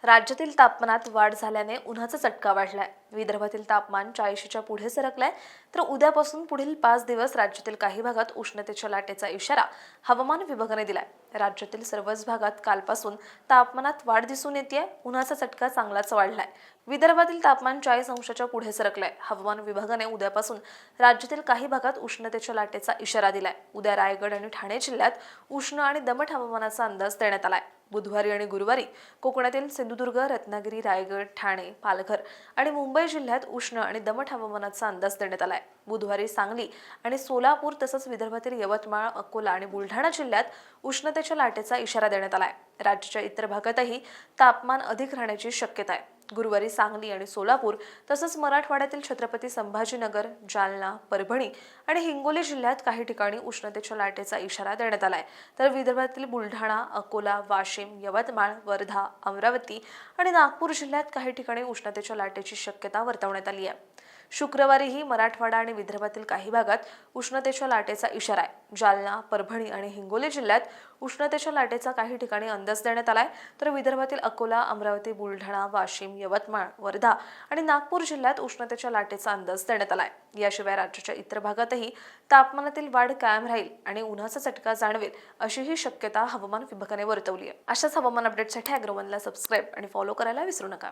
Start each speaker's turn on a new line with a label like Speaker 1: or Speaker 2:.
Speaker 1: राज्यातील तापमानात वाढ झाल्याने उन्हाचा चटका वाढलाय। विदर्भातील तापमान 40च्या पुढे सरकलंय, तर उद्यापासून पुढील 5 दिवस राज्यातील काही भागात उष्णतेच्या लाटेचा इशारा हवामान विभागाने दिलाय। राज्यातील सर्वच भागात कालपासून तापमानात वाढ दिसून येतेय। उन्हाचा चटका चांगलाच वाढलाय। विदर्भातील तापमान 40 अंशाच्या पुढे सरकलंय। हवामान विभागाने उद्यापासून राज्यातील काही भागात उष्णतेच्या लाटेचा इशारा दिलाय। उद्या रायगड आणि ठाणे जिल्ह्यात उष्ण आणि दमट हवामानाचा अंदाज देण्यात आलाय। बुधवारी आणि गुरुवारी कोकणातील सिंधुदुर्ग, रत्नागिरी, रायगड, ठाणे, पालघर आणि मुंबई जिल्ह्यात उष्ण आणि दमट हवामानाचा अंदाज देण्यात आलाय। बुधवारी सांगली आणि सोलापूर तसंच विदर्भातील यवतमाळ, अकोला आणि बुलढाणा जिल्ह्यात उष्णतेच्या लाटेचा इशारा देण्यात आलाय। राज्याच्या इतर भागातही तापमान अधिक राहण्याची शक्यता आहे। गुरुवारी सांगली आणि सोलापूर तसंच मराठवाड्यातील छत्रपती संभाजीनगर, जालना, परभणी आणि हिंगोली जिल्ह्यात काही ठिकाणी उष्णतेच्या लाटेचा इशारा देण्यात आलाय। तर विदर्भातील बुलढाणा, अकोला, वाशिम, यवतमाळ, वर्धा, अमरावती आणि नागपूर जिल्ह्यात काही ठिकाणी उष्णतेच्या लाटेची शक्यता वर्तवण्यात आली आहे। शुक्रवारीही मराठवाडा आणि विदर्भातील काही भागात उष्णतेच्या लाटेचा इशारा आहे। जालना, परभणी आणि हिंगोली जिल्ह्यात उष्णतेच्या लाटेचा काही ठिकाणी अंदाज देण्यात आलाय। तर विदर्भातील अकोला, अमरावती, बुलढाणा, वाशिम, यवतमाळ, वर्धा आणि नागपूर जिल्ह्यात उष्णतेच्या लाटेचा अंदाज देण्यात आलाय। याशिवाय राज्याच्या इतर भागातही तापमानातील वाढ कायम राहील आणि उन्हाचा चटका जाणवेल अशीही शक्यता हवामान विभागाने वर्तवली आहे। अशाच हवामान अपडेटसाठी अॅग्रोवनला सबस्क्राईब आणि फॉलो करायला विसरू नका।